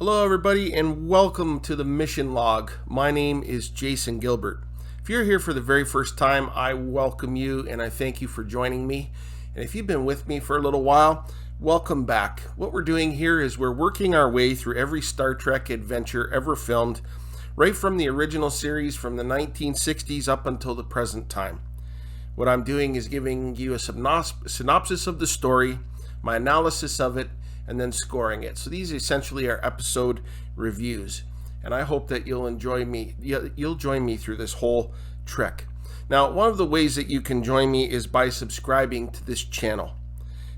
Hello everybody and welcome to the Mission Log. My name is Jason Gilbert. If you're here for the very first time, I welcome you and I thank you for joining me. And if you've been with me for a little while, welcome back. What we're doing here is we're working our way through every Star Trek adventure ever filmed, right from the original series from the 1960s up until the present time. What I'm doing is giving you a synopsis of the story, my analysis of it, and then scoring it. So these essentially are episode reviews, and I hope that you'll join me through this whole trek. Now, one of the ways that you can join me is by subscribing to this channel.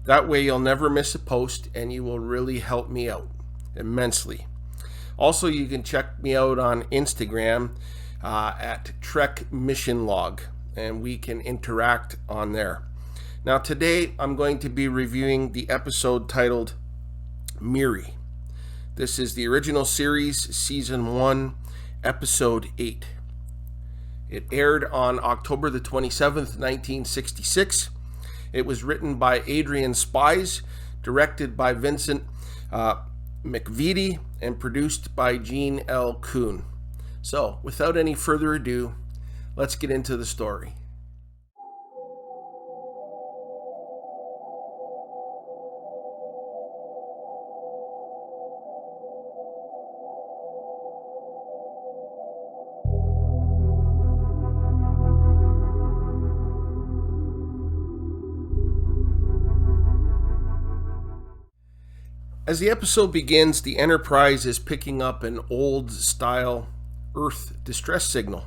That way you'll never miss a post and you will really help me out immensely. Also, you can check me out on Instagram at Trek Mission Log, and we can interact on there. Now today I'm going to be reviewing the episode titled Miri. This is the original series, Season 1, Episode 8. It aired on October the 27th, 1966. It was written by Adrian Spies, directed by Vincent McVitie, and produced by Gene L. Kuhn. So, without any further ado, let's get into the story. As the episode begins, the Enterprise is picking up an old-style Earth distress signal.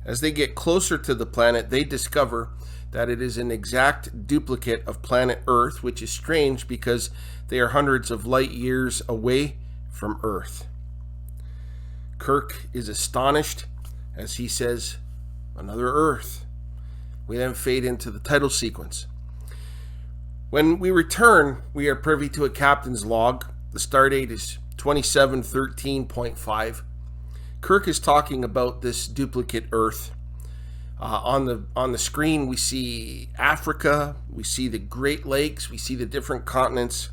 As they get closer to the planet, they discover that it is an exact duplicate of planet Earth, which is strange because they are hundreds of light years away from Earth. Kirk is astonished as he says, "Another Earth." We then fade into the title sequence. When we return, we are privy to a captain's log. The stardate is 2713.5. Kirk is talking about this duplicate Earth. On the screen, we see Africa, we see the Great Lakes, we see the different continents.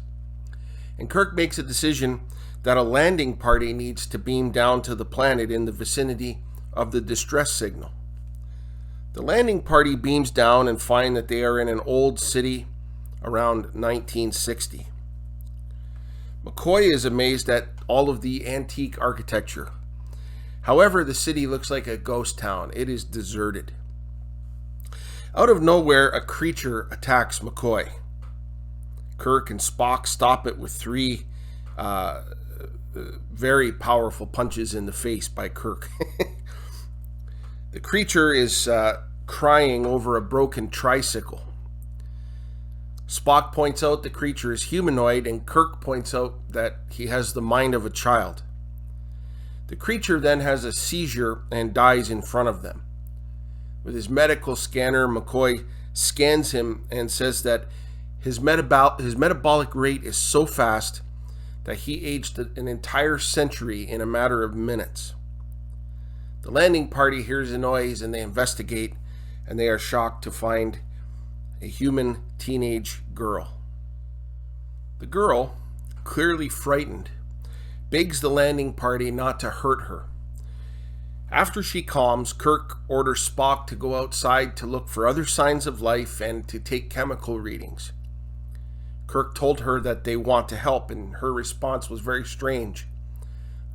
And Kirk makes a decision that a landing party needs to beam down to the planet in the vicinity of the distress signal. The landing party beams down and find that they are in an old city around 1960. McCoy is amazed at all of the antique architecture. However, the city looks like a ghost town. It is deserted. Out of nowhere, a creature attacks McCoy. Kirk and Spock stop it with three very powerful punches in the face by Kirk. The creature is crying over a broken tricycle. Spock points out the creature is humanoid, and Kirk points out that he has the mind of a child. The creature then has a seizure and dies in front of them. With his medical scanner, McCoy scans him and says that his metabolic rate is so fast that he aged an entire century in a matter of minutes. The landing party hears a noise and they investigate, and they are shocked to find a human teenage girl. The girl, clearly frightened, begs the landing party not to hurt her. After she calms, Kirk orders Spock to go outside to look for other signs of life and to take chemical readings. Kirk told her that they want to help, and her response was very strange.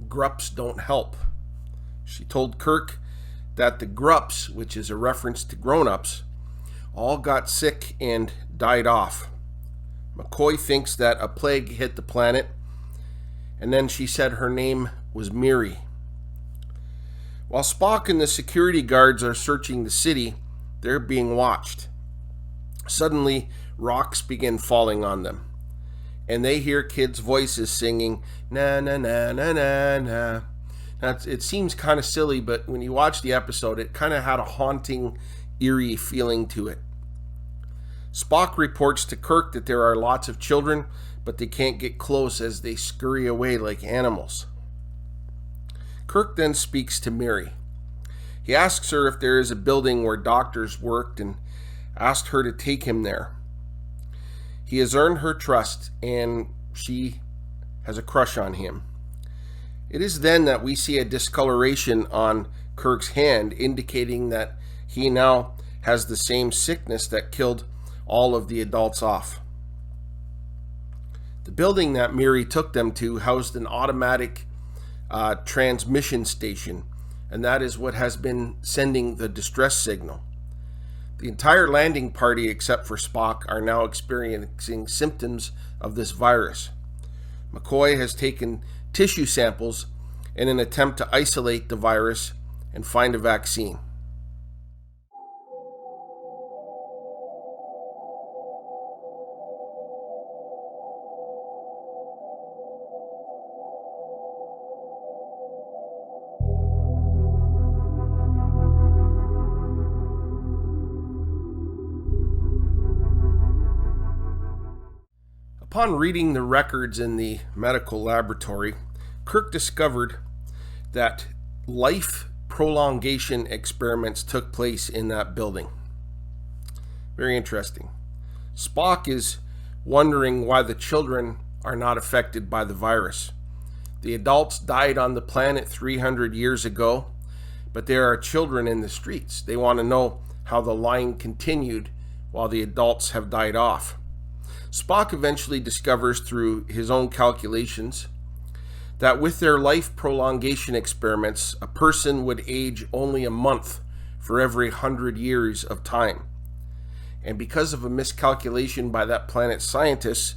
Grups don't help. She told Kirk that the Grups, which is a reference to grown-ups, all got sick and died off. McCoy thinks that a plague hit the planet, and then she said her name was Miri. While Spock and the security guards are searching the city, they're being watched. Suddenly, rocks begin falling on them, and they hear kids' voices singing, "Na na na na na na." Now, it seems kind of silly, but when you watch the episode, it kind of had a haunting, eerie feeling to it. Spock reports to Kirk that there are lots of children, but they can't get close as they scurry away like animals. Kirk then speaks to Miri. He asks her if there is a building where doctors worked and asked her to take him there. He has earned her trust and she has a crush on him. It is then that we see a discoloration on Kirk's hand, indicating that he now has the same sickness that killed all of the adults off. The building that Miri took them to housed an automatic transmission station, and that is what has been sending the distress signal. The entire landing party, except for Spock, are now experiencing symptoms of this virus. McCoy has taken tissue samples in an attempt to isolate the virus and find a vaccine. Upon reading the records in the medical laboratory, Kirk discovered that life prolongation experiments took place in that building. Very interesting. Spock is wondering why the children are not affected by the virus. The adults died on the planet 300 years ago, but there are children in the streets. They want to know how the line continued while the adults have died off. Spock eventually discovers through his own calculations that with their life prolongation experiments, a person would age only a month for every 100 years of time. And because of a miscalculation by that planet's scientists,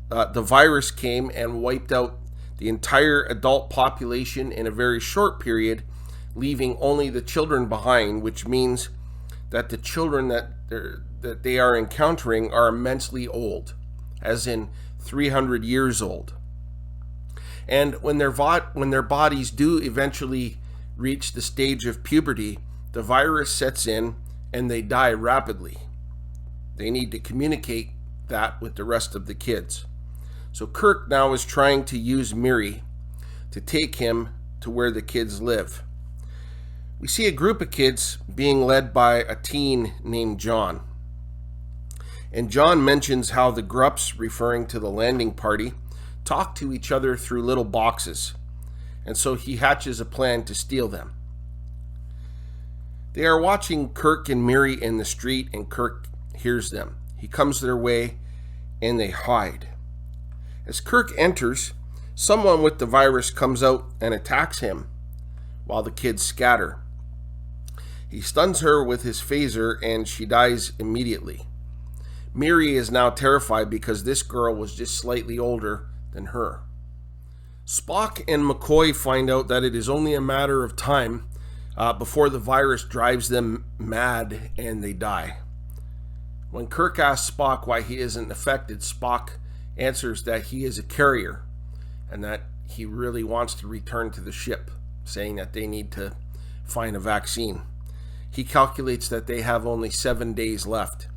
the virus came and wiped out the entire adult population in a very short period, leaving only the children behind, which means that the children that they are encountering are immensely old, as in 300 years old. And when their bodies do eventually reach the stage of puberty, the virus sets in and they die rapidly. They need to communicate that with the rest of the kids. So Kirk now is trying to use Miri to take him to where the kids live. We see a group of kids being led by a teen named John. And John mentions how the Grups, referring to the landing party, talk to each other through little boxes. And so he hatches a plan to steal them. They are watching Kirk and Miri in the street, and Kirk hears them. He comes their way and they hide. As Kirk enters, someone with the virus comes out and attacks him while the kids scatter. He stuns her with his phaser and she dies immediately. Miri is now terrified because this girl was just slightly older than her. Spock and McCoy find out that it is only a matter of time before the virus drives them mad and they die. When Kirk asks Spock why he isn't affected, Spock answers that he is a carrier and that he really wants to return to the ship, saying that they need to find a vaccine. He calculates that they have only 7 days left.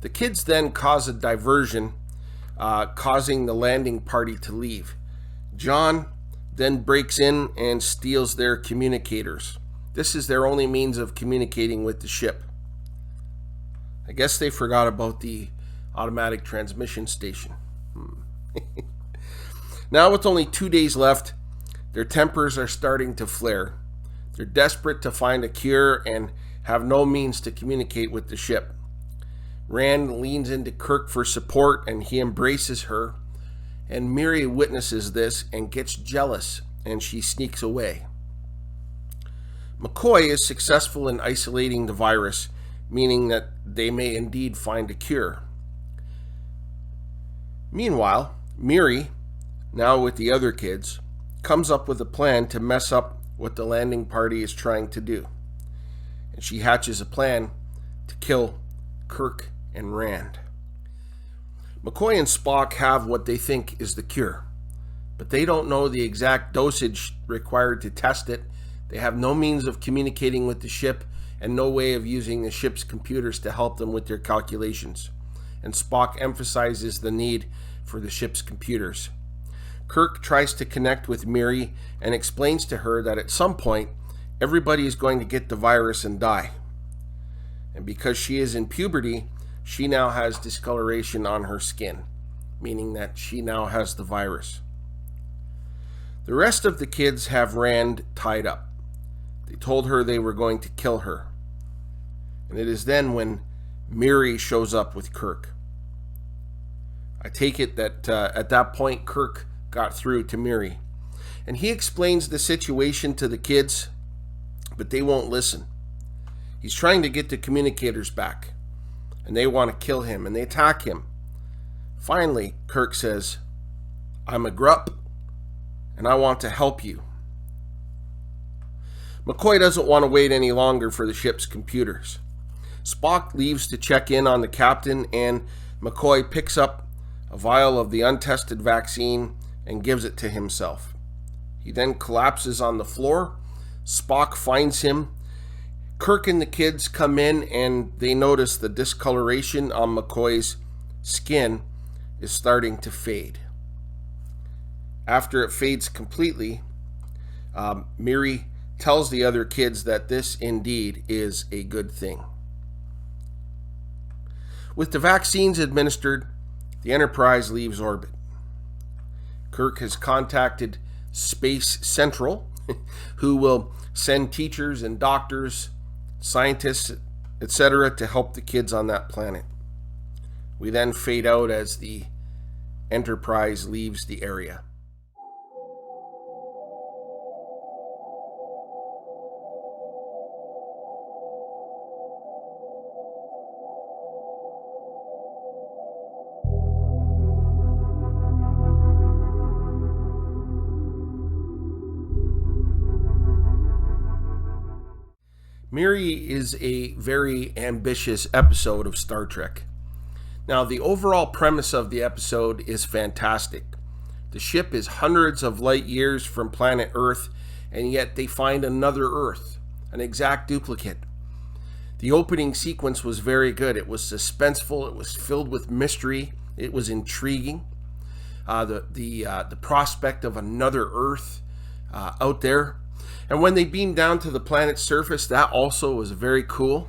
The kids then cause a diversion, causing the landing party to leave. John then breaks in and steals their communicators. This is their only means of communicating with the ship. I guess they forgot about the automatic transmission station. Now with only 2 days left, their tempers are starting to flare. They're desperate to find a cure and have no means to communicate with the ship. Rand leans into Kirk for support and he embraces her. And Miri witnesses this and gets jealous and she sneaks away. McCoy is successful in isolating the virus, meaning that they may indeed find a cure. Meanwhile, Miri, now with the other kids, comes up with a plan to mess up what the landing party is trying to do. And she hatches a plan to kill Kirk and Rand. McCoy and Spock have what they think is the cure, but they don't know the exact dosage required to test it. They have no means of communicating with the ship and no way of using the ship's computers to help them with their calculations. And Spock emphasizes the need for the ship's computers. Kirk tries to connect with Miri and explains to her that at some point, everybody is going to get the virus and die. And because she is in puberty, she now has discoloration on her skin, meaning that she now has the virus. The rest of the kids have Rand tied up. They told her they were going to kill her. And it is then when Miri shows up with Kirk. I take it that at that point Kirk got through to Miri. And he explains the situation to the kids, but they won't listen. He's trying to get the communicators back, and they want to kill him, and they attack him. Finally, Kirk says, "I'm a grup, and I want to help you." McCoy doesn't want to wait any longer for the ship's computers. Spock leaves to check in on the captain, and McCoy picks up a vial of the untested vaccine and gives it to himself. He then collapses on the floor. Spock finds him. Kirk and the kids come in, and they notice the discoloration on McCoy's skin is starting to fade. After it fades completely, Miri tells the other kids that this indeed is a good thing. With the vaccines administered, the Enterprise leaves orbit. Kirk has contacted Space Central, who will send teachers and doctors, scientists, etc. to help the kids on that planet. We then fade out as the Enterprise leaves the area. Miri is a very ambitious episode of Star Trek. Now, the overall premise of the episode is fantastic. The ship is hundreds of light years from planet Earth, and yet they find another Earth, an exact duplicate. The opening sequence was very good. It was suspenseful. It was filled with mystery. It was intriguing. The prospect of another Earth out there. And when they beamed down to the planet's surface, that also was very cool.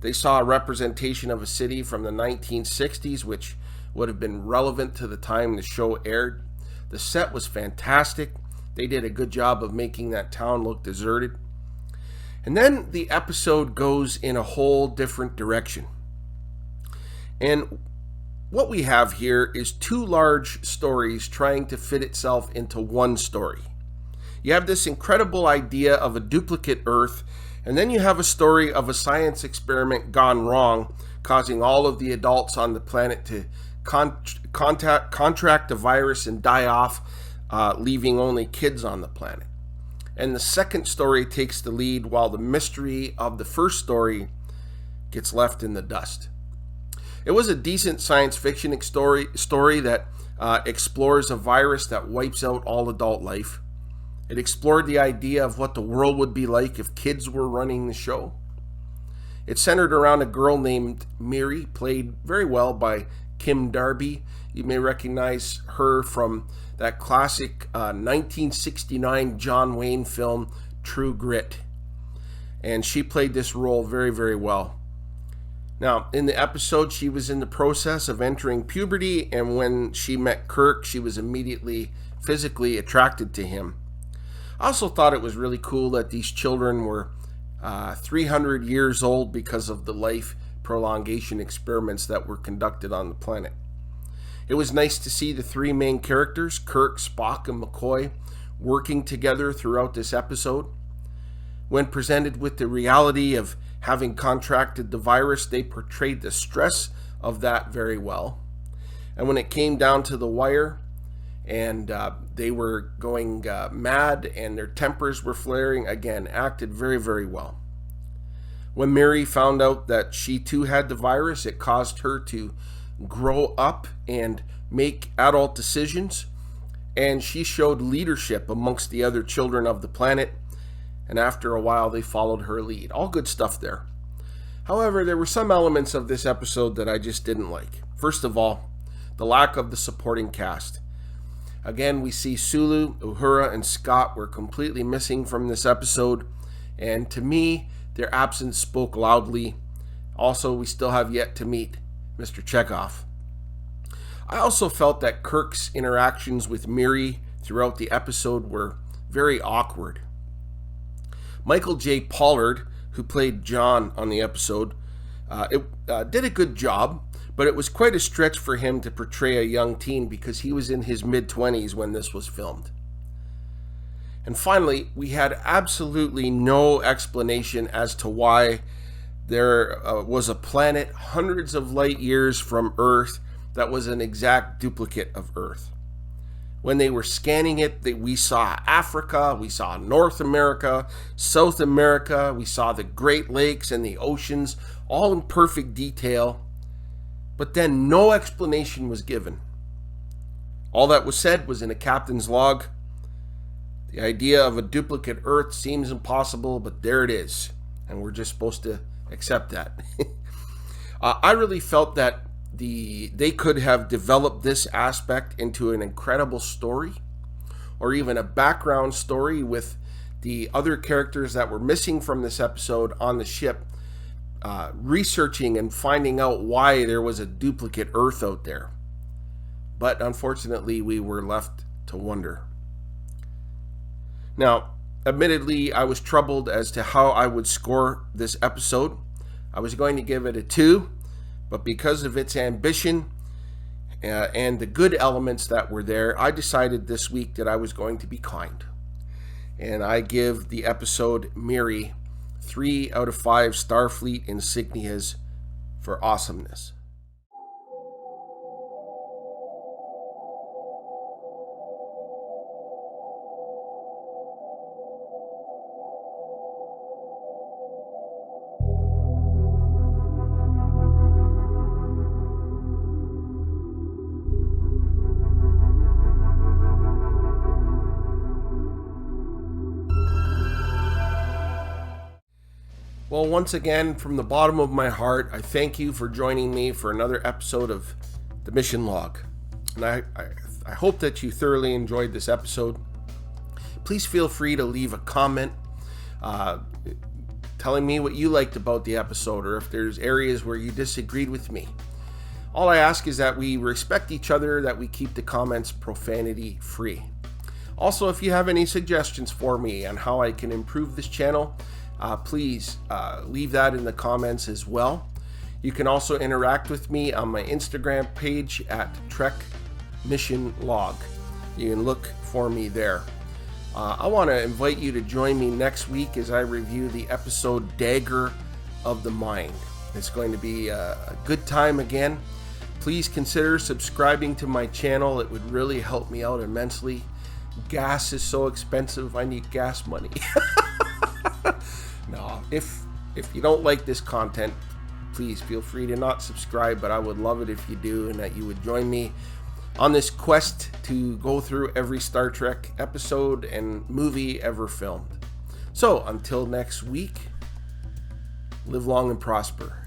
They saw a representation of a city from the 1960s, which would have been relevant to the time the show aired. The set was fantastic. They did a good job of making that town look deserted. And then the episode goes in a whole different direction. And what we have here is two large stories trying to fit itself into one story. You have this incredible idea of a duplicate Earth, and then you have a story of a science experiment gone wrong, causing all of the adults on the planet to contract the virus and die off, leaving only kids on the planet. And the second story takes the lead, while the mystery of the first story gets left in the dust. It was a decent science fiction story that explores a virus that wipes out all adult life. It explored the idea of what the world would be like if kids were running the show. It centered around a girl named Miri, played very well by Kim Darby. You may recognize her from that classic 1969 John Wayne film, True Grit. And she played this role very, very well. Now, in the episode, she was in the process of entering puberty, and when she met Kirk, she was immediately physically attracted to him. I also thought it was really cool that these children were 300 years old because of the life prolongation experiments that were conducted on the planet. It was nice to see the three main characters, Kirk, Spock, and McCoy, working together throughout this episode. When presented with the reality of having contracted the virus, they portrayed the stress of that very well. And when it came down to the wire, and they were going mad and their tempers were flaring, again, acted very, very well. When Miri found out that she too had the virus, it caused her to grow up and make adult decisions, and she showed leadership amongst the other children of the planet, and after a while they followed her lead. All good stuff there. However, there were some elements of this episode that I just didn't like. First of all, the lack of the supporting cast. Again, we see Sulu, Uhura, and Scott were completely missing from this episode, and to me, their absence spoke loudly. Also, we still have yet to meet Mr. Chekhov. I also felt that Kirk's interactions with Miri throughout the episode were very awkward. Michael J. Pollard, who played John on the episode, did a good job, but it was quite a stretch for him to portray a young teen because he was in his mid-20s when this was filmed. And finally, we had absolutely no explanation as to why there was a planet hundreds of light years from Earth that was an exact duplicate of Earth. When they were scanning it, we saw Africa, we saw North America, South America, we saw the Great Lakes and the oceans, all in perfect detail. But then no explanation was given. All that was said was in a captain's log. The idea of a duplicate Earth seems impossible, but there it is. And we're just supposed to accept that. I really felt that they could have developed this aspect into an incredible story, or even a background story with the other characters that were missing from this episode on the ship, researching and finding out why there was a duplicate Earth out there. But unfortunately, we were left to wonder. Now, admittedly, I was troubled as to how I would score this episode. I was going to give it a 2, but because of its ambition and the good elements that were there, I decided this week that I was going to be kind. And I give the episode Miri 3 out of 5 Starfleet insignias for awesomeness. Well, once again, from the bottom of my heart, I thank you for joining me for another episode of The Mission Log. And I hope that you thoroughly enjoyed this episode. Please feel free to leave a comment telling me what you liked about the episode, or if there's areas where you disagreed with me. All I ask is that we respect each other, that we keep the comments profanity free. Also, if you have any suggestions for me on how I can improve this channel, please leave that in the comments as well. You can also interact with me on my Instagram page at Trek Mission Log. You can look for me there. I want to invite you to join me next week as I review the episode Dagger of the Mind. It's going to be a good time again. Please consider subscribing to my channel. It would really help me out immensely. Gas is so expensive, I need gas money. No, if you don't like this content, please feel free to not subscribe, but I would love it if you do, and that you would join me on this quest to go through every Star Trek episode and movie ever filmed. So, until next week, live long and prosper.